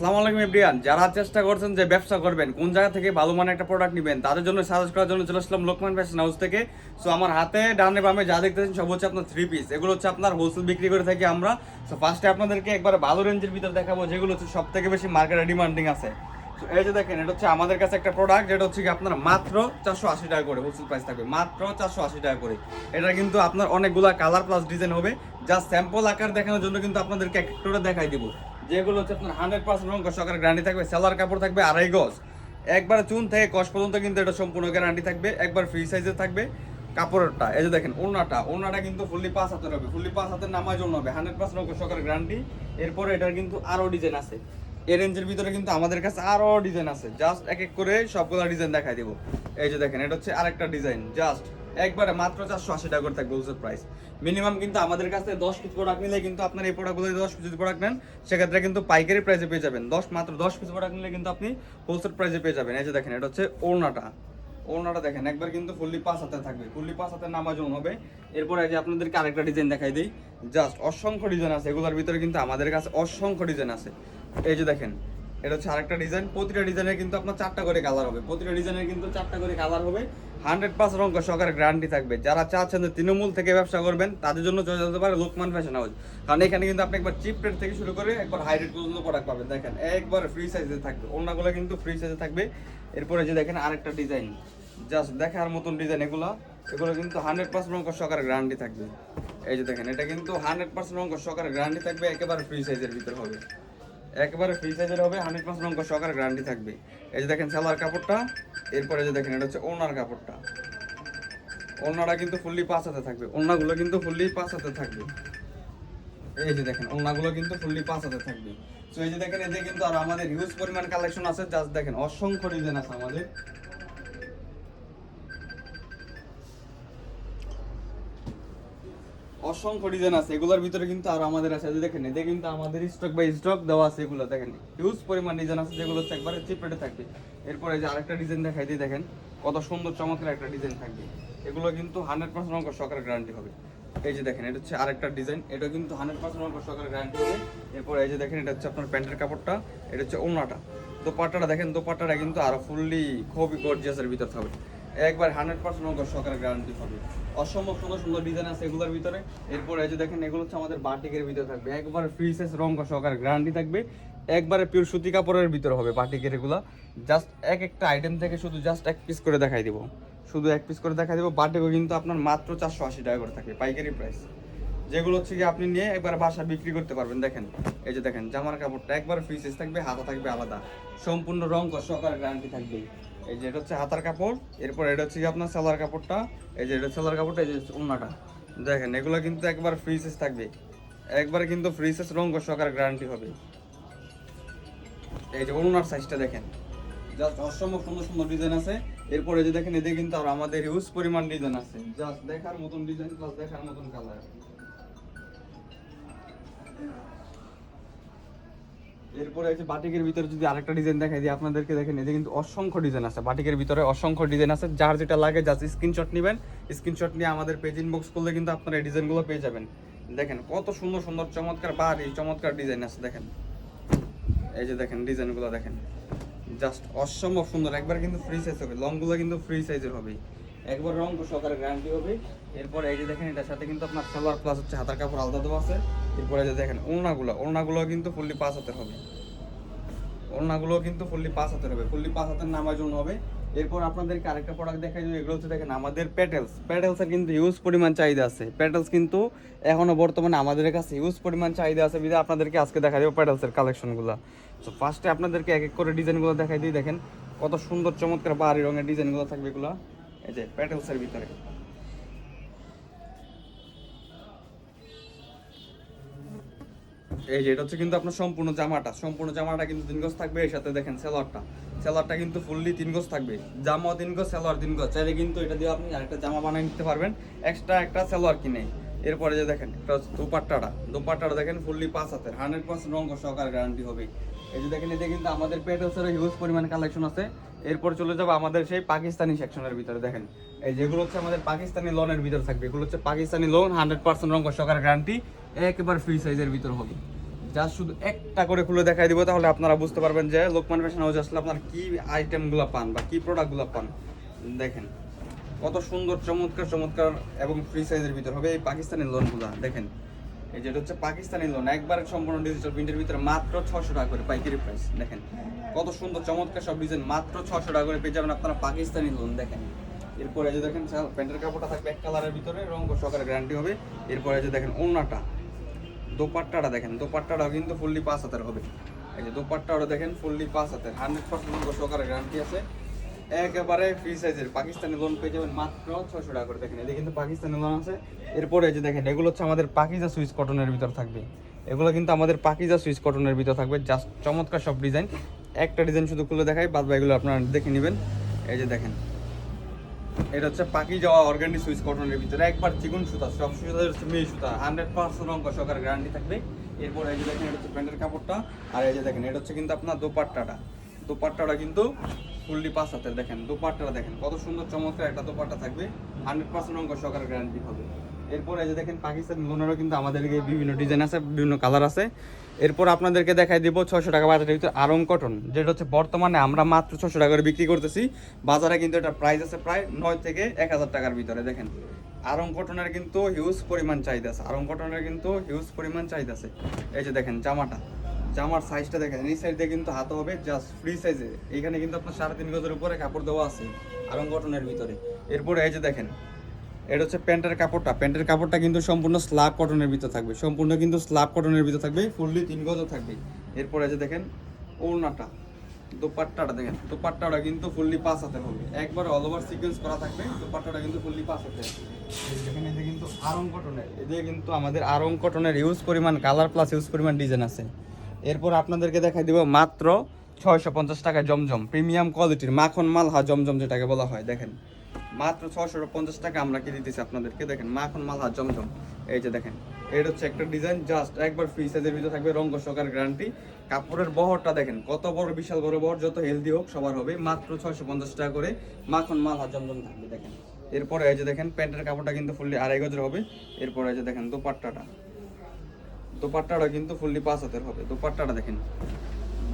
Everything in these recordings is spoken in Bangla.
আসসালামু আলাইকুম এভরিওয়ান, যারা চেষ্টা করছেন যে ব্যবসা করবেন, কোন জায়গা থেকে ভালো মানের একটা প্রোডাক্ট নেবেন, তাদের জন্য সাজেস্ট করার জন্য চলে আসলাম লোকমান ফ্যাশন হাউস থেকে। সো আমার হাতে ডানে বামে যা দেখতেছেন সব হচ্ছে আপনার থ্রি পিস। এগুলো হচ্ছে আপনার হোলসেল বিক্রি করে থাকি আমরা। সো ফার্স্টে আপনাদেরকে একবার ভালো রেঞ্জের ভিতর দেখাবো, যেগুলো হচ্ছে সব থেকে বেশি মার্কেটে ডিমান্ডিং আছে। সো এই যে দেখেন, এটা হচ্ছে আমাদের কাছে একটা প্রোডাক্ট, যেটা হচ্ছে কি আপনার মাত্র 480 টাকা করে হোলসেল প্রাইস থাকবে, মাত্র 480 টাকা করে। এটা কিন্তু আপনার অনেকগুলা কালার প্লাস ডিজাইন হবে। জাস্ট স্যাম্পল আকার দেখানোর জন্য কিন্তু আপনাদেরকে এক একটা দেখাই দিব। যেগুলো হচ্ছে আপনার 100% রং সহকারে গ্যারান্টি থাকবে। সেলার কাপড় থাকবে 2.5 গজ, একবার চুন থেকে কষ পর্যন্ত কিন্তু এটা সম্পূর্ণ গ্যারান্টি থাকবে। একবার ফ্রি সাইজে থাকবে কাপড়টা। এই যে দেখেন, ওড়নাটা কিন্তু ফুললি 5 হাতের হবে, ফুললি 5 হাতের নামাজ জন্য হবে, 100% রং সহকারে গ্যারান্টি। এরপরে এটার কিন্তু আরো ডিজাইন আছে, এই রেঞ্জের ভিতরে কিন্তু আমাদের কাছে আরো ডিজাইন আছে। জাস্ট এক এক করে সবগুলো ডিজাইন দেখাই দেবো। এই যে দেখেন, এটা হচ্ছে আরেকটা ডিজাইন, জাস্ট একবারে মাত্র 480 টাকা করে থাকবে হোলসেল প্রাইস। মিনিমাম কিন্তু আমাদের কাছে 10 পিস প্রোডাক্ট নিলে কিন্তু আপনার এই প্রোডাক্টগুলো 10 পিস প্রোডাক্ট নেন, সেক্ষেত্রে কিন্তু পাইকারি প্রাইসে পেয়ে যাবেন। মাত্র 10 পিস প্রোডাক্ট নিলে কিন্তু আপনি হোলসেল প্রাইসে পেয়ে যাবেন। এই যে দেখেন, এটা হচ্ছে ওড়নাটা দেখেন, একবার কিন্তু ফুললি 5 হাতে থাকবে, ফুললি 5 হাতের নামাজন হবে। এরপরে এই যে আপনাদেরকে আরেকটা ডিজাইন দেখাই দিই। জাস্ট অসংখ্য ডিজাইন আছে, এগুলোর ভিতরে কিন্তু আমাদের কাছে অসংখ্য ডিজাইন আছে। এই যে দেখেন, এটা হচ্ছে আরেকটা ডিজাইন। প্রতিটা ডিজাইনের কিন্তু আপনার 4টা করে কালার হবে, প্রতিটা ডিজাইনের কিন্তু 4টা করে কালার হবে। 100% রং সহকারে গ্যারান্টি থাকবে। যারা চাচ্ছেন যে তৃণমূল থেকে ব্যবসা করবেন, তাদের জন্য চলে যেতে পারে লোকমান ফ্যাশন হাউস। কারণ এখানে কিন্তু আপনি একবার চিপ রেট থেকে শুরু করে একবার হাই রেট পর্যন্ত প্রোডাক্ট পাবেন। দেখেন, একবার ফ্রি সাইজে থাকবে, অন্যগুলো কিন্তু ফ্রি সাইজে থাকবে। এরপরে যে দেখেন আরেকটা ডিজাইন, জাস্ট দেখার মতন ডিজাইন। এগুলো কিন্তু 100% রং সহকারে গ্যারান্টি থাকবে। এই যে দেখেন, এটা কিন্তু 100% রং সহকারে গ্যারান্টি থাকবে, একেবারে ফ্রি সাইজের ভিতর হবে, একেবারে ফ্রি সাইজের হবে, 100% রং সহকারে গ্যারান্টি থাকবে। এই যে দেখেন সালোয়ার কাপড়টা। এরপরে যে দেখেন, এটা হচ্ছে ওনার কাপড়টা। ওনাটা কিন্তু ফুললি 5 হাতে থাকবে, ওনাগুলো কিন্তু ফুললি 5 হাতে থাকবে। এই যে দেখেন, ওনাগুলো কিন্তু ফুললি 5 হাতে থাকবে। সো এই যে দেখেন, এতে কিন্তু আর আমাদের হিউজ পরিমাণ কালেকশন আছে। জাস্ট দেখেন, অসংখ্য ডিজাইন আছে আমাদের, অসংখ্য ডিজাইন আছে। এগুলোর ভিতরে কিন্তু আর আমাদের আছে, দেখেন এতে কিন্তু আমাদের স্টক বাই স্টক দেওয়া আছে। এগুলো দেখেন হিউজ পরিমাণ ডিজাইন আছে, যেগুলো হচ্ছে একবারে চিপ রেটে থাকবে। এরপরে যে আরেকটা ডিজাইন দেখাই দিই, দেখেন কত সুন্দর চমৎকার একটা ডিজাইন থাকবে। এগুলো কিন্তু 100% রং সহকারে গ্যারান্টি হবে। এই যে দেখেন, এটা হচ্ছে আরেকটা ডিজাইন, এটা কিন্তু 100% রং সহকারে গ্যারান্টি হবে। এরপরে এই যে দেখেন, এটা হচ্ছে আপনার প্যান্টের কাপড়টা, এটা হচ্ছে ওড়নাটা। দোপাট্টাটা দেখেন, দোপাট্টাটা কিন্তু আরো ফুললি খুবই গর্জিয়াসের ভিতর থাকবে, একবার 100% রং সহকারে গ্যারান্টি হবে। অসম্ভব সুন্দর সুন্দর ডিজাইন আছে এগুলোর ভিতরে। এরপরে এই যে দেখেন, এগুলো হচ্ছে আমাদের বাটিকের ভিতরে থাকবে, একবার ফ্রি সাইজ রং সহকারে গ্যারান্টি থাকবে, একবারে পিওর সুতি কাপড়ের ভিতরে হবে বাটিকের এগুলো। জাস্ট এক একটা আইটেম থেকে শুধু জাস্ট এক পিস করে দেখাই দিব, শুধু এক পিস করে দেখাই দিব। বাটিকও কিন্তু আপনার মাত্র 480 টাকা করে থাকবে পাইকারি প্রাইস, যেগুলো হচ্ছে কি আপনি নিয়ে একবার বাসা বিক্রি করতে পারবেন। দেখেন, এই যে দেখেন জামার কাপড়টা একবার ফ্রি সাইজ থাকবে, হাতা থাকবে আলাদা, সম্পূর্ণ রং সহকারে গ্যারান্টি থাকবে। এই যে এটা হচ্ছে হাতার কাপড়। এরপর এটা হচ্ছে আপনার সালোয়ার কাপড়টা। এই যে এটা সালোয়ার কাপড়টা, এই যে ওড়নাটা দেখেন, এগুলো কিন্তু একবার ফ্রি সাইজ থাকবে, একবারে কিন্তু ফ্রি সাইজ রং সহকারে গ্যারান্টি হবে। এই যে ওড়নার সাইজটা দেখেন, জাস্ট অসম্ভব সুন্দর সুন্দর ডিজাইন আছে। এরপরে যে দেখেন, এদের কিন্তু আর আমাদের হিউজ পরিমাণ ডিজাইন আছে, জাস্ট দেখার মতন ডিজাইন প্লাস দেখার মতন কালার। এরপরে আছে বাটিকের ভিতরে যদি আরেকটা ডিজাইন দেখাই দিই আপনাদেরকে, দেখেন এতে কিন্তু অসংখ্য ডিজাইন আছে, বাটিকের ভিতরে অসংখ্য ডিজাইন আছে। যার যেটা লাগে জাস্ট স্ক্রিনশট নেবেন, স্ক্রিনশট নিয়ে আমাদের পেজ ইনবক্স করলে কিন্তু আপনারা এই ডিজাইনগুলো পেয়ে যাবেন। দেখেন কত সুন্দর সুন্দর চমৎকার বাড়ি চমৎকার ডিজাইন আছে। দেখেন এই যে দেখেন ডিজাইনগুলো দেখেন, জাস্ট অসম্ভব সুন্দর, একবার কিন্তু ফ্রি সাইজ হবে, লংগুলো কিন্তু ফ্রি সাইজের হবে, একবার রং সহকারে গ্যারান্টি হবে। এরপরে এই যে দেখেন, এটার সাথে কিন্তু আপনার সালোয়ার প্লাস হচ্ছে হাতার কাপড় আলাদা দেওয়া আছে। এরপরে যে দেখেন ওড়নাগুলো কিন্তু ফুললি 5 হাতের হবে, ওড়নাগুলো কিন্তু ফুললি 5 হাতের হবে, ফুললি 5 হাতের নামাজন হবে। এরপর আপনাদেরকে আরেকটা প্রোডাক্ট দেখাই দিই, এগুলো হচ্ছে দেখেন আমাদের প্যাটেলসের কিন্তু হিউজ পরিমাণ চাহিদা আছে। প্যাটেলস কিন্তু এখনো বর্তমানে আমাদের কাছে হিউজ পরিমাণ চাহিদা আছে, বিধায় আপনাদেরকে আজকে দেখা দেবো প্যাটেলসের কালেকশনগুলো। তো ফার্স্টে আপনাদেরকে এক এক করে ডিজাইনগুলো দেখাই দিই। দেখেন কত সুন্দর চমৎকার বাহারি রঙের ডিজাইনগুলো থাকবে এগুলো, এই যে প্যাটেলসের ভিতরে। এই যে এটা হচ্ছে কিন্তু আপনার সম্পূর্ণ জামাটা কিন্তু 3 গজ থাকবে। এর সাথে দেখেন সেলোয়ারটা কিন্তু ফুললি 3 গজ থাকবে, জামা 3 গজ সেলোয়ার 3 গজ। চাইলে কিন্তু এটা দিয়ে আপনি আরেকটা জামা বানিয়ে নিতে পারবেন, এক্সট্রা একটা সেলোয়ার কিনে। এরপরে যে দেখেন, এটা হচ্ছে দোপাট্টাটা দেখেন ফুললি 5 হাতের, 100% রং সহকারে গ্যারান্টি হবে। এই যে দেখেন, এতে কিন্তু আমাদের পেটেলসের হিউজ পরিমাণ কালেকশন আছে। এরপর চলে যাবো আমাদের সেই পাকিস্তানি সেকশনের ভিতরে। দেখেন এই যেগুলো হচ্ছে আমাদের পাকিস্তানি লোনের ভিতরে থাকবে, এগুলো হচ্ছে পাকিস্তানি লোন, 100% রং সহকারে গ্যারান্টি, একেবারে ফ্রি সাইজের ভিতর হবে। জাস্ট শুধু একটা করে খুলে দেখাই দিব, তাহলে আপনারা বুঝতে পারবেন যে লোকমান ফ্যাশন হাউসে আসলে আপনার কি আইটেমগুলো পান বা কি প্রোডাক্টগুলো পান। দেখেন কত সুন্দর চমৎকার চমৎকার এবং ফ্রি সাইজের ভিতর হবে এই পাকিস্তানি লোনগুলো। দেখেন এই যেটা হচ্ছে পাকিস্তানি লোন, একবার সম্পূর্ণ ডিজিটাল প্রিন্টের ভিতরে মাত্র 600 টাকা করে পাইকারি প্রাইস। দেখেন কত সুন্দর চমৎকার সব ডিজাইন মাত্র 600 টাকা করে পেয়ে যাবেন আপনারা পাকিস্তানি লোন। দেখেন এরপরে যে দেখেন প্যান্টের কাপড়টা থাকবে এক কালারের ভিতরে, রঙ সহকারে গ্যারান্টি হবে। এরপরে যে দেখেন ওড়নাটা, দোপাট্টাটা দেখেন, দোপাট্টাটাও কিন্তু ফুললি 5 হাতের হবে। এই যে দোপাট্টাটা দেখেন ফুললি 5 হাতের, 100% সহকারে গ্যারান্টি আছে। একেবারে ফ্রি সাইজের পাকিস্তানি লোন পেয়ে যাবেন মাত্র 600 টাকা করে। দেখেন এদিকে কিন্তু পাকিস্তানি লোন আছে। এরপরে যে দেখেন এগুলো হচ্ছে আমাদের পাকিজা সুইস কটনের ভিতর থাকবে, এগুলো কিন্তু আমাদের পাকিজা সুইস কটনের ভিতর থাকবে। জাস্ট চমৎকার সব ডিজাইন, একটা ডিজাইন শুধু খুলে দেখাই, বাদ বাকিগুলো আপনারা দেখে নেবেন। এই যে দেখেন এটা হচ্ছে পাকিজা অর্গানিক সুইস কটনের ভিতরে, একবার চিকন সুতা, সব সুতা হচ্ছে মেয়ে সুতা, 100% রঙ সহকারে গ্যারান্টি থাকবে। এরপর এই যে দেখেন এটা হচ্ছে প্যান্টের কাপড়টা, আর এই যে দেখেন এটা হচ্ছে কিন্তু আপনার দোপাট্টাটা, দোপাট্টাটা কিন্তু ফুললি 5 হাতের। দেখেন দোপাট্টাটা দেখেন কত সুন্দর চমৎকার একটা দোপাট্টা থাকবে, 100% রঙ সহকারে গ্যারান্টি হবে। এরপর এই যে দেখেন পাকিস্তানি লোনেরও কিন্তু আমাদেরকে বিভিন্ন ডিজাইন আছে, বিভিন্ন কালার আছে। এরপর আপনাদেরকে দেখাই দিব 600 টাকা বাজারের ভিতরে আরং কটন, যেটা হচ্ছে বর্তমানে আমরা মাত্র 600 টাকা করে বিক্রি করতেছি। বাজারে কিন্তু এটা প্রাইস আছে প্রায় 9 থেকে 1000 টাকার ভিতরে। দেখেন আরং কটনের কিন্তু হিউজ পরিমাণ চাহিদা আছে, আরং কটনের কিন্তু হিউজ পরিমাণ চাহিদা আছে। এই যে দেখেন জামাটা, জামার সাইজটা দেখেন, এই সাইড দিয়ে কিন্তু হাতে হবে জাস্ট ফ্রি সাইজে। এইখানে কিন্তু আপনার 3.5 গজের উপরে কাপড় দেওয়া আছে আরং কটনের ভিতরে। এরপরে এই যে দেখেন এটা হচ্ছে প্যান্টের কাপড়টা, প্যান্টের কাপড়টা কিন্তু সম্পূর্ণ স্ল্যাব কটনের ভিতর থাকবে, সম্পূর্ণ কিন্তু স্ল্যাব কটনের ভিতর থাকবে, ফুললি 3 গজও থাকবে। এরপরে যে দেখেন ওড়নাটা, দোপাট্টাটা দেখেন, দোপাট্টাটা কিন্তু ফুললি 5 হাতের হবে, একবার অল ওভার সিকোয়েন্স করা থাকবে। দোপাট্টাটা কিন্তু ফুললি 5 হাতের। দেখেন এই যে কিন্তু আরং কটনের, এদিকে কিন্তু আমাদের আরং কটনের হিউজ পরিমাণ কালার প্লাস হিউজ পরিমাণ ডিজাইন আছে। এরপর আপনাদেরকে দেখাই দিব মাত্র 650 টাকায় জমজম, প্রিমিয়াম কোয়ালিটির মাখন মালহা জমজম যেটাকে বলা হয়। দেখেন মাত্র 650 টাকা আমরা কি দিতেছি আপনাদেরকে। দেখেন মাখন মালহা জমজম, এই যে দেখেন এটা হচ্ছে একটা ডিজাইন, জাস্ট একবার ফ্রি সাইজের ভিতরে থাকবে, রঙ সহকারে গ্যারান্টি। কাপড়ের বহরটা দেখেন কত বড়, বিশাল বড় বহর, যত হেলদি হোক সবার হবে। মাত্র 650 টাকা করে মাখন মালহা জমজম থাকবে। দেখেন এরপরে এই যে দেখেন প্যান্টের কাপড়টা কিন্তু ফুললি 2.5 গজের হবে। এরপরে এই যে দেখেন দোপাট্টাটা, দোপাট্টাটা কিন্তু ফুললি 5 হাতের হবে। দোপাট্টাটা দেখেন,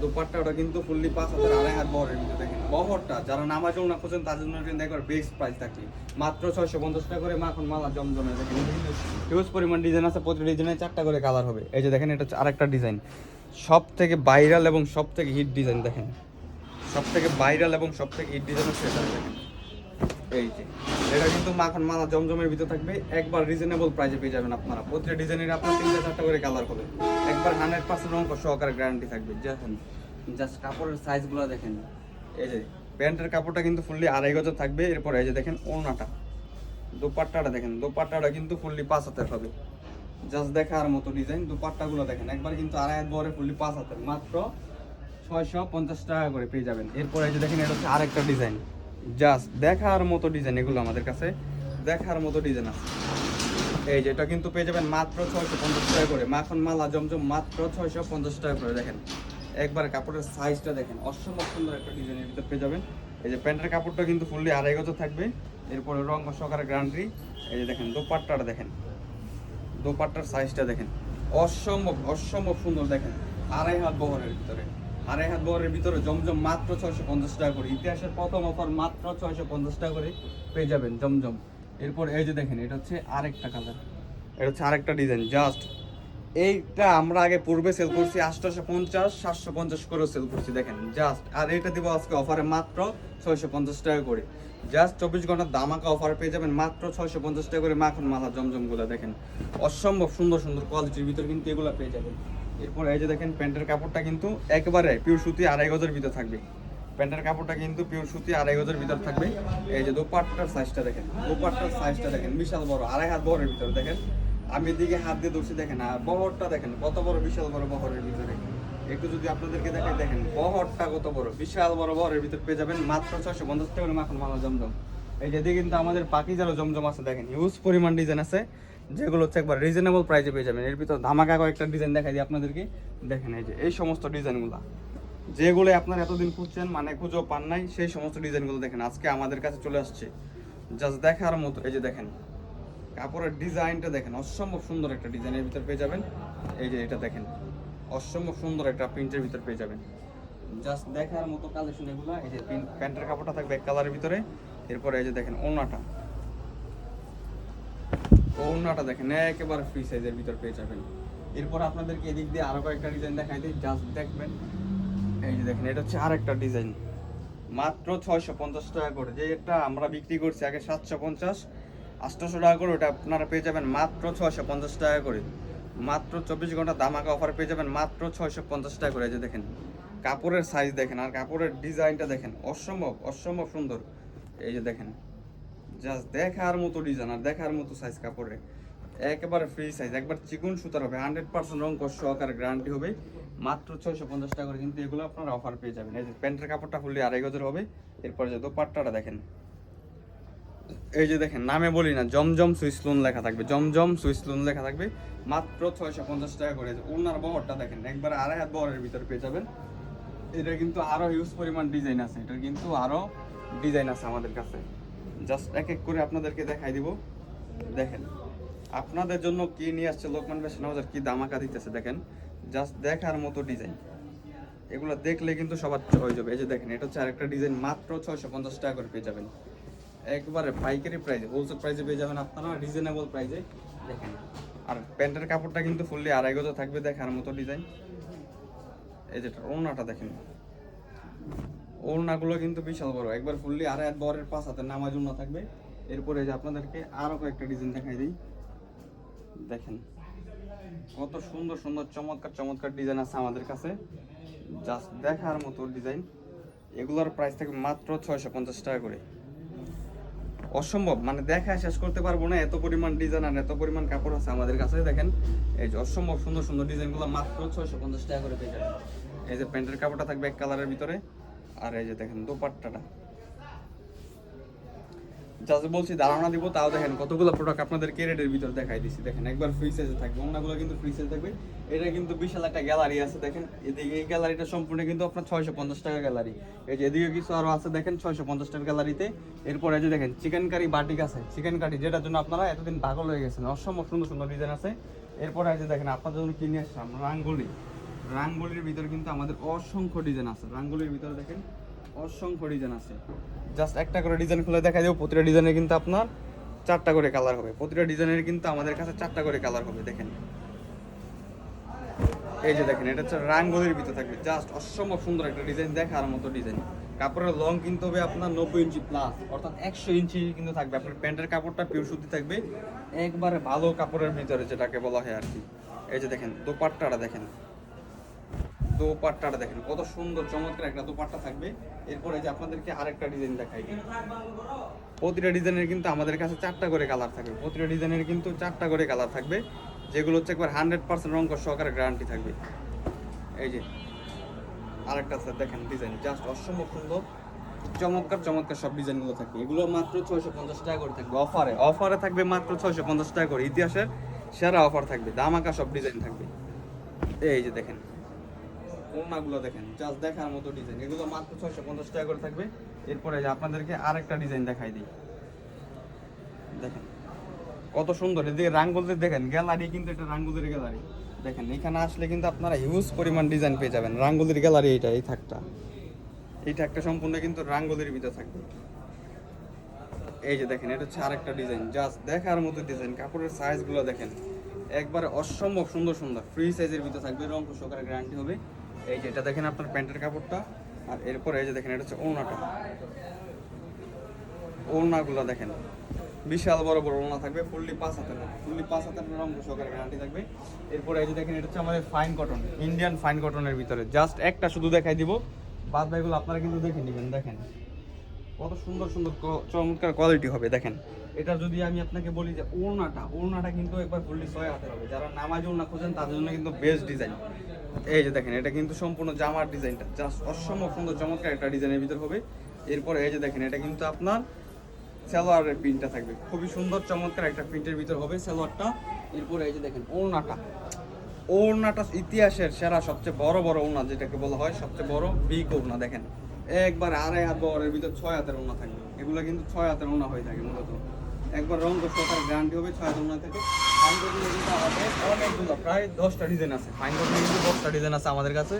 দোপাট্টাটা কিন্তু ফুললি 5 হাতের, 2.5 হাত বহরের ভিতরে। দেখেন বহরটা যারা নামাজ না খোঁজেন তার জন্য কিন্তু একবার বেস্ট প্রাইস থাকবে, মাত্র 650 টাকা করে মাখন মালা জমজমে। দেখেন হিউজ পরিমাণ ডিজাইন আছে, প্রতি ডিজাইনে 4টা করে কালার হবে। এই যে দেখেন এটা হচ্ছে আরেকটা ডিজাইন, সব থেকে ভাইরাল এবং সব থেকে হিট ডিজাইন। দেখেন সব থেকে ভাইরাল এবং সব থেকে হিট ডিজাইন হচ্ছে এটা। দেখেন এই যে এটা কিন্তু মাখন মালা জমজমের ভিতরে থাকবে, একবার রিজনেবল প্রাইসে পেয়ে যাবেন আপনারা। প্রতিটা ডিজাইনের আপনার 3-4টা করে কালার হবে, একবার 100% রঙ সহকারে গ্যারান্টি থাকবে। দেখেন জাস্ট কাপড়ের সাইজগুলো দেখেন, এই যে প্যান্টের কাপড়টা কিন্তু ফুললি 2.5 গজের থাকবে। এরপর এই যে দেখেন ওড়নাটা, দোপাট্টাটা দেখেন, দোপাট্টাটা কিন্তু ফুললি 5 হাতের হবে, জাস্ট দেখার মতো ডিজাইন। দোপাট্টাগুলো দেখেন একবার কিন্তু 2.5 হাত বহরে ফুললি 5 হাতের, মাত্র 650 টাকা করে পেয়ে যাবেন। এরপর এই যে দেখেন এটা হচ্ছে আরেকটা ডিজাইন, জাস্ট দেখার মতো ডিজাইন, এগুলো আমাদের কাছে দেখার মতো ডিজাইন আছে। এই যে এটা কিন্তু পেয়ে যাবেন মাত্র 650 টাকা করে, মাখন মালা জমজম মাত্র 650 টাকা করে। দেখেন একবার কাপড়ের সাইজটা দেখেন, অসম্ভব সুন্দর একটা ডিজাইনের ভিতরে পেয়ে যাবেন। এই যে প্যান্টের কাপড়টা কিন্তু ফুললি 2.5 গজ থাকবে। এরপরে রঙ সহকারে গ্যারান্টি। এই যে দেখেন দোপাট্টাটা দেখেন, দোপাট্টার সাইজটা দেখেন, অসম্ভব অসম্ভব সুন্দর। দেখেন 2.5 হাত বহরের ভিতরে, 2.5 হাত বহরের ভিতরে জমজম মাত্র 650 টাকা করে। ইতিহাসের প্রথম অফার, মাত্র 650 টাকা করে পেয়ে যাবেন জমজম। এরপর এই যে দেখেন এটা হচ্ছে আরেকটা কালার, এটা হচ্ছে আরেকটা ডিজাইন। জাস্ট এইটা আমরা আগে পূর্বে সেল করছি 850 750 করে সেল করছি। দেখেন জাস্ট, আর এটা দিব আজকে অফারে মাত্র 650 টাকা করে। জাস্ট 24 ঘন্টার দামাকা অফার পেয়ে যাবেন মাত্র 650 টাকা করে মাখন মালা জমজমগুলো। দেখেন অসম্ভব সুন্দর সুন্দর কোয়ালিটির ভিতর কিন্তু এগুলো পেয়ে যাবেন। এরপর এই যে দেখেন প্যান্টের কাপড়টা কিন্তু একেবারে পিওর সুতি 2.5 গজের ভিতর থাকবে, প্যান্টের কাপড়টা কিন্তু পিওর সুতি 2.5 গজের ভিতর থাকবে। এই যে দোপাট্টার সাইজটা দেখেন, দোপাট্টার সাইজটা দেখেন বিশাল বড়, 2.5 হাত বহরের ভিতরে। দেখেন আমি এদিকে হাত দিয়ে ধরছি, দেখেন আর বহরটা দেখেন কত বড়, বিশাল বড় বহরের ভিতরে। একটু যদি আপনাদেরকে দেখাই, দেখেন বহরটা কত বড়, বিশাল বড় বহরের ভিতর পেয়ে যাবেন মাত্র 650 টাকা করে মাখন মালা জমজম। এই যে এদিকে কিন্তু আমাদের পাকিজারও জমজম আছে, দেখেন হিউজ পরিমাণ ডিজাইন আছে, যেগুলো হচ্ছে একবার রিজনেবল প্রাইসে পেয়ে যাবেন। এর ভিতর ধামাকা কয়েকটা ডিজাইন দেখাই দিই আপনাদেরকে। দেখেন এই যে এই সমস্ত ডিজাইনগুলো, যেগুলো আপনারা এতদিন খুঁজছেন, মানে খুঁজেও পান নাই, সেই সমস্ত ডিজাইনগুলো দেখেন আজকে আমাদের কাছে চলে আসছে, জাস্ট দেখার মতো। এই যে দেখেন কাপড়ের ডিজাইনটা দেখেন, অসম্ভব সুন্দর একটা ডিজাইনের ভিতর পেয়ে যাবেন। এই যে এটা দেখেন অসম্ভব সুন্দর একটা প্রিন্টের ভিতর পেয়ে যাবেন। জাস্ট দেখার মতো কালেকশন এগুলো। এই যে প্যান্টের কাপড়টা থাকবে এক কালারের ভিতরে। এরপরে এই যে দেখেন ওড়নাটা, ওড়নাটা দেখেন একেবারে ফ্রি সাইজের ভিতর পেয়ে যাবেন। এরপর আপনাদেরকে এদিক দিয়ে আরো কয়েকটা ডিজাইন দেখাই দিই, জাস্ট দেখবেন। এই যে দেখেন এটা হচ্ছে আরেকটা ডিজাইন, মাত্র 650 টাকা করে। যে এটা আমরা বিক্রি করছি আগে 750 800 টাকা করে, ওটা আপনারা পেয়ে যাবেন মাত্র 650 টাকা করে। মাত্র 24 ঘন্টা ধামাকা অফার পেয়ে যাবেন মাত্র 650 টাকা করে। এই যে দেখেন কাপড়ের সাইজ দেখেন আর কাপড়ের ডিজাইনটা দেখেন, অসম্ভব অসম্ভব সুন্দর। এই যে দেখেন জাস্ট দেখার মতো ডিজাইন আর দেখার মতো সাইজ কাপড়ে, একেবারে ফ্রি সাইজ, একবার চিকন সুতার হবে, 100% রং কষ সহকারে গ্যারান্টি হবে। মাত্র 650 টাকা করে কিন্তু এগুলো আপনারা অফার পেয়ে যাবেন। এই যে প্যান্টের কাপড়টা ফুললি 2.5 গজের হবে। এরপরে যে দোপাট্টাটা দেখেন, এই যে দেখেন নামে বলি না, জমজম সুইস লোন লেখা থাকবে, জমজম সুইস লোন লেখা থাকবে মাত্র 650 টাকা করে। ওনার বহরটা দেখেন একবারে 2.5 হাত বহরের ভিতরে পেয়ে যাবেন। এটা কিন্তু আরো হিউজ পরিমাণ ডিজাইন আছে, এটার কিন্তু আরো ডিজাইন আছে আমাদের কাছে। জাস্ট এক এক করে আপনাদেরকে দেখাই দিব। দেখেন আপনাদের জন্য কি নিয়ে আসছে লোকমান ফ্যাশন হাউস আর কি ধামাকা দিতেছে দেখেন, জাস্ট দেখার মতো ডিজাইন। এগুলো দেখলে কিন্তু সবার হয়ে যাবে। এই যে দেখেন এটা হচ্ছে আরেকটা ডিজাইন, মাত্র 650 টাকা করে পেয়ে যাবেন। একবারে পাইকারি প্রাইসে, হোলসেল প্রাইসে পেয়ে যাবেন আপনারা, রিজনেবল প্রাইসে। দেখেন আর প্যান্টের কাপড়টা কিন্তু ফুললি 2.5 গজ থাকবে, দেখার মতো ডিজাইন। এই যেটা ওড়নাটা দেখেন, ওড়নাগুলো কিন্তু বিশাল বড়, একবার ফুললি 2.5 হাত বরের 5 হাতের নামাজ ওড়না থাকবে। এরপরে যে আপনাদেরকে আরো কয়েকটা ডিজাইন দেখাই দিই। দেখেন কত সুন্দর সুন্দর চমৎকার চমৎকার ডিজাইন আছে আমাদের কাছে, জাস্ট দেখার মতো ডিজাইন। এগুলোর প্রাইস থাকবে মাত্র 650 টাকা করে। অসম্ভব, মানে দেখা শেষ করতে পারবো না, এত পরিমাণ ডিজাইন আর এত পরিমাণ কাপড় আছে আমাদের কাছে। দেখেন এই যে অসম্ভব সুন্দর সুন্দর ডিজাইনগুলো মাত্র 650 টাকা করে পেয়ে যাবেন। এই যে প্যান্টের কাপড়টা থাকবে এক কালারের ভিতরে, আর এই যে দেখেন দোপাট্টাটা। জাস্ট বলছি ধারণা দিব, তাও দেখেন কতগুলো প্রোডাক্ট আপনাদের রেটের ভিতর দেখাই দিছি। দেখেন একবার ফ্রি সাইজে থাকবে, ওনাগুলো কিন্তু ফ্রি সাইজ থাকবে। এটা কিন্তু বিশাল একটা গ্যালারি আছে, দেখেন এদিকে এই গ্যালারিটা সম্পূর্ণ কিন্তু আপনার 650 টাকা গ্যালারি। এই যে এদিকে কিছু আরো আছে দেখেন 650 টাকা গ্যালারিতে। এরপরে যে দেখেন চিকেন কারি বাটিক আছে, চিকেন কারি যেটার জন্য আপনারা এতদিন পাগল হয়ে গেছেন, অসম্ভব সুন্দর সুন্দর ডিজাইন আছে। এরপরে যে দেখেন আপনাদের জন্য কিনে আসলাম রাঙ্গুলি, রাঙ্গুলির ভিতরে কিন্তু আমাদের অসংখ্য ডিজাইন আছে। রাঙ্গুলির ভিতরে দেখেন অসংখ্য ডিজাইন আছে, জাস্ট একটা করে ডিজাইন খুলে দেখা যাবে। প্রতিটা ডিজাইনের কিন্তু আপনার 4টা করে কালার হবে, প্রতিটা ডিজাইনের কিন্তু আমাদের কাছে 4টা করে কালার হবে। দেখেন এই যে দেখেন এটা হচ্ছে রাঙ্গুলির ভিতরে থাকবে, জাস্ট অসম্ভব সুন্দর একটা ডিজাইন, দেখার মতো ডিজাইন। কাপড়ের লং কিন্তু হবে আপনার 90 ইঞ্চি প্লাস, অর্থাৎ 100 ইঞ্চি কিন্তু থাকবে। আপনার প্যান্টের কাপড়টা পিওর সুতি থাকবে, একবারে ভালো কাপড়ের ভিতরে যেটাকে বলা হয় আর কি। এই যে দেখেন দোপাট্টাটা দেখেন, দোপাট্টাটা দেখেন কত সুন্দর চমৎকার একটা দোপাট্টা থাকবে। এরপরে যে আপনাদেরকে আরেকটা ডিজাইন দেখাই। প্রতিটা ডিজাইনের কিন্তু আমাদের কাছে 4টা করে কালার থাকবে, প্রতিটা ডিজাইনের কিন্তু 4টা করে কালার থাকবে, যেগুলো হচ্ছে একবার 100% রং কষ সহকারে গ্যারান্টি থাকবে। এই যে আরেকটা আছে দেখেন ডিজাইন, জাস্ট অসম্ভব সুন্দর চমৎকার চমৎকার সব ডিজাইনগুলো থাকবে। এগুলো মাত্র 650 টাকা করে থাকবে, অফারে অফারে থাকবে মাত্র 650 টাকা করে। ইতিহাসের সেরা অফার থাকবে, ধামাকা সব ডিজাইন থাকবে। এই যে দেখেন ওড়নাগুলো দেখেন, জাস্ট দেখার মতো ডিজাইন, এগুলো মাত্র 650 টাকা করে থাকবে। এরপরে যে আপনাদেরকে আরেকটা ডিজাইন দেখাই দিই। দেখেন কত সুন্দর, এদিকে রাঙ্গুলির দেখেন গ্যালারি, কিন্তু এটা রাঙ্গুলির গ্যালারি। দেখেন এখানে আসলে কিন্তু আপনারা হিউজ পরিমাণ ডিজাইন পেয়ে যাবেন। রাঙ্গুলির গ্যালারি এইটা, এই থাকটা, এই থাকটা সম্পূর্ণ কিন্তু রাঙ্গুলির ভিতরে থাকবে। এই যে দেখেন এটা হচ্ছে আরেকটা ডিজাইন, জাস্ট দেখার মতো ডিজাইন। কাপড়ের সাইজগুলো দেখেন একবারে অসম্ভব সুন্দর সুন্দর, ফ্রি সাইজের ভিতরে থাকবে, রং সহকারে গ্যারান্টি হবে। এই যে এটা দেখেন আপনার প্যান্টের কাপড়টা, আর এরপরে এই যে দেখেন এটা হচ্ছে ওড়নাটা। ওড়নাগুলো দেখেন বিশাল বড় বড় ওড়না থাকবে, ফুললি 5 হাতের, ফুললি 5 হাতের রং সহকারে গ্যারান্টি থাকবে। এরপরে এই যে দেখেন এটা হচ্ছে আমাদের ফাইন কটন, ইন্ডিয়ান ফাইন কটনের ভিতরে। জাস্ট একটা শুধু দেখাই দিব, বাদ বাকিগুলো আপনারা কিন্তু দেখে নেবেন। দেখেন কত সুন্দর সুন্দর চমৎকার কোয়ালিটি হবে। দেখেন এটা যদি আমি আপনাকে বলি যে ওড়নাটা, ওড়নাটা কিন্তু একবার ফুললি 6 হাতের হবে। যারা নামাজ ওড়না খোঁজেন তাদের জন্য কিন্তু বেস্ট ডিজাইন। এই যে দেখেন এটা কিন্তু সম্পূর্ণ জামার ডিজাইনটা, জাস্ট অসম্ভব সুন্দর চমৎকার একটা ডিজাইনের ভিতর হবে। এরপরে এই যে দেখেন এটা কিন্তু আপনার সালোয়ারের প্রিন্টটা থাকবে, খুবই সুন্দর চমৎকার একটা প্রিন্টের ভিতর হবে সালোয়ারটা। এরপরে এই যে দেখেন ওড়নাটা, ওড়নাটা ইতিহাসের সেরা সবচেয়ে বড় বড় ওড়না, যেটাকে বলা হয় সবচেয়ে বড় বিগ ওড়না। দেখেন একবার 2.5 হাত বহরের ভিতর 6 হাতের ওড়না থাকবে, এগুলো কিন্তু 6 হাতের ওড়না হয়ে থাকে মূলত। একবার রং সহকারে গ্যারান্টি হবে 6 হাতের ওড়না থেকে। ফাইন কটনের কিন্তু আমাদের অনেকগুলো প্রায় 10টা ডিজাইন আছে। ফাইন কটনের কিন্তু 10টা ডিজাইন আছে আমাদের কাছে।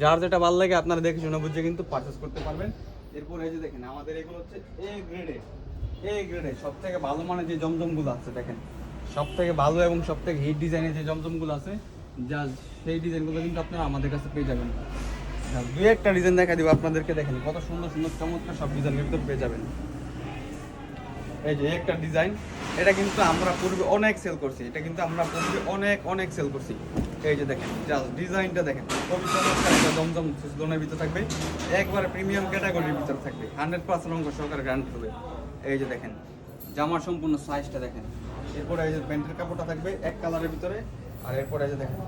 যার যেটা ভালো লাগে আপনারা দেখে শুনে বুঝে কিন্তু পারচেজ করতে পারবেন। এরপর এই যে দেখেন আমাদের এগুলো হচ্ছে এ গ্রেডে সবথেকে ভালো মানের যে জমজমগুলো আছে দেখেন, সবথেকে ভালো এবং সবথেকে হিট ডিজাইনের যে জমজমগুলো আছে, যা সেই ডিজাইনগুলো কিন্তু আপনারা আমাদের কাছে পেয়ে যাবেন। দুই একটা ডিজাইন দেখা দিব আপনাদেরকে, দেখেন কত সুন্দর সুন্দর চমৎকার সব ডিজাইনের ভিতর পেয়ে যাবেন। এই যে একটা ডিজাইন, এটা কিন্তু আমরা পূর্বে অনেক সেল করছি, এটা কিন্তু আমরা পূর্বে অনেক সেল করছি। এই যে দেখেন জাস্ট ডিজাইনটা দেখেন, খুবই চমৎকার একটা জমজম লোনের ভিতর থাকবে, একবারে প্রিমিয়াম ক্যাটাগরির ভিতর থাকবে, 100% অঙ্ক সহকারে গ্যারান্টি হবে। এই যে দেখেন জামার সম্পূর্ণ সাইজটা দেখেন। এরপরে এই যে প্যান্টের কাপড়টা থাকবে এক কালারের ভিতরে, আর এরপরে এই যে দেখেন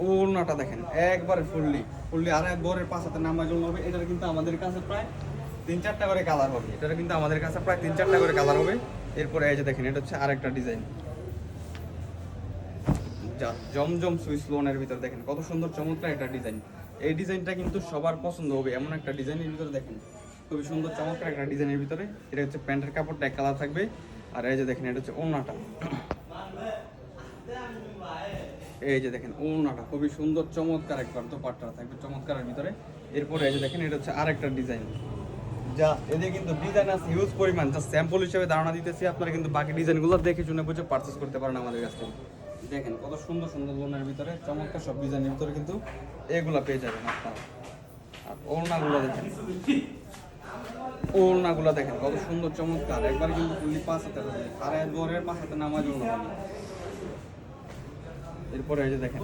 ওড়নাটা দেখেন একবারে ফুললি আর এক বরের পাশাতে নামাজ হবে। এটার কিন্তু আমাদের কাছে প্রায় 3-4টা করে কালার হবে, এটার কিন্তু আমাদের কাছে প্রায় 3-4টা করে কালার হবে। এরপরে এই যে দেখেন এটা হচ্ছে আরেকটা ডিজাইন, যা জমজম সুইস লোনের ভিতর দেখেন কত সুন্দর চমৎকার একটা ডিজাইন। এই ডিজাইনটা কিন্তু সবার পছন্দ হবে, এমন একটা ডিজাইনের ভিতরে দেখেন খুবই সুন্দর চমৎকার একটা ডিজাইনের ভিতরে। এটা হচ্ছে প্যান্টের কাপড়টা এক কালার থাকবে, আর এই যে দেখেন এটা হচ্ছে ওড়নাটা। এই যে দেখেন ওড়নাটা খুবই সুন্দর চমৎকার একবার দোপাট্টা থাকবে চমৎকারের ভিতরে। এরপরে এই যে দেখেন এটা হচ্ছে আরেকটা ডিজাইন, যা এদের কিন্তু ডিজাইন আছে হিউজ পরিমাণ, যা স্যাম্পল হিসেবে ধারণা দিতেছি। আপনারা কিন্তু বাকি ডিজাইনগুলো দেখে শুনে বুঝে পারচেস করতে পারেন আমাদের কাছ থেকে। দেখেন কত সুন্দর সুন্দর লোনের ভিতরে চমৎকার সব ডিজাইনের ভিতরে কিন্তু এগুলা পেয়ে যাবেন আপনারা। আর ওড়নাগুলো দেখেন কত সুন্দর চমৎকার, একবার কিন্তু ফুললি 5 হাতে হবে, আর এক বরের 5 হাতে নামাজ ওড়না হবে। এরপরে এই যে দেখেন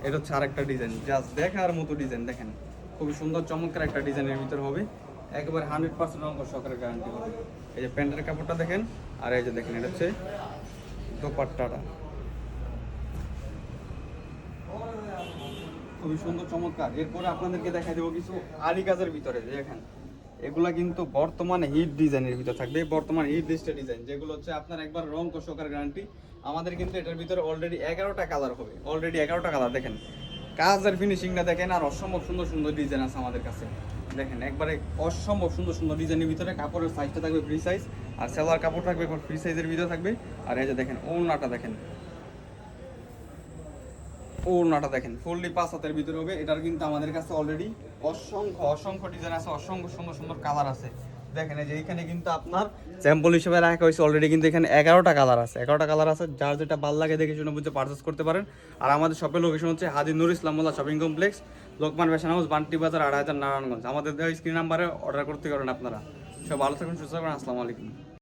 এটা হচ্ছে আরেকটা ডিজাইন, জাস্ট দেখার মতো ডিজাইন দেখেন, খুবই সুন্দর চমৎকার একটা ডিজাইনের ভিতর হবে, একবারে 100% অঙ্ক সহকারে গ্যারান্টি হবে। এই যে প্যান্টের কাপড়টা দেখেন, আর এই যে দেখেন এটা হচ্ছে দোপাট্টাটা, খুবই সুন্দর চমৎকার। এরপরে আপনাদেরকে দেখাই দেবো কিছু আরি কাজের ভিতরে দেখেন, এগুলা কিন্তু বর্তমানে হিট ডিজাইনের ভিতর থাকবে, বর্তমানে হিট লিস্টের ডিজাইন, যেগুলো হচ্ছে আপনার একবার রং সহকারে গ্যারান্টি। আমাদের কিন্তু এটার ভিতরে অলরেডি 11টা কালার হবে, অলরেডি 11টা কালার দেখেন, কাজের ফিনিশিংটা দেখেন, আর অসম্ভব সুন্দর সুন্দর ডিজাইন আছে আমাদের কাছে দেখেন, একবারে অসম্ভব সুন্দর সুন্দর ডিজাইনের ভিতরে। কাপড়ের সাইজটা থাকবে ফ্রি সাইজ, আর সেলার কাপড় থাকবে ফ্রি সাইজের ভিতরে থাকবে। আর এই যে দেখেন ওড়নাটা দেখেন ফুললি 5 হাতের ভিতরে হবে। এটার কিন্তু আমাদের কাছে অলরেডি অসংখ্য ডিজাইন আছে, অসংখ্য সুন্দর সুন্দর কালার আছে। দেখেন এই যে এখানে কিন্তু আপনার স্যাম্পল হিসেবে রাখা হয়েছে, অলরেডি কিন্তু এখানে 11টা কালার আছে। যার যেটা ভালো লাগে দেখে শুনে বুঝে পারচেস করতে পারেন। আর আমাদের শপের লোকেশন হচ্ছে Haji Nur Islam Molla shopping complex, Lokman fashion house, Banti Bazar, 2800 Narayanganj. আমাদের স্ক্রিন নাম্বারে অর্ডার করতে পারেন আপনারা। সব ভালো থাকুন, সুস্থ থাকুন, আসসালামু আলাইকুম।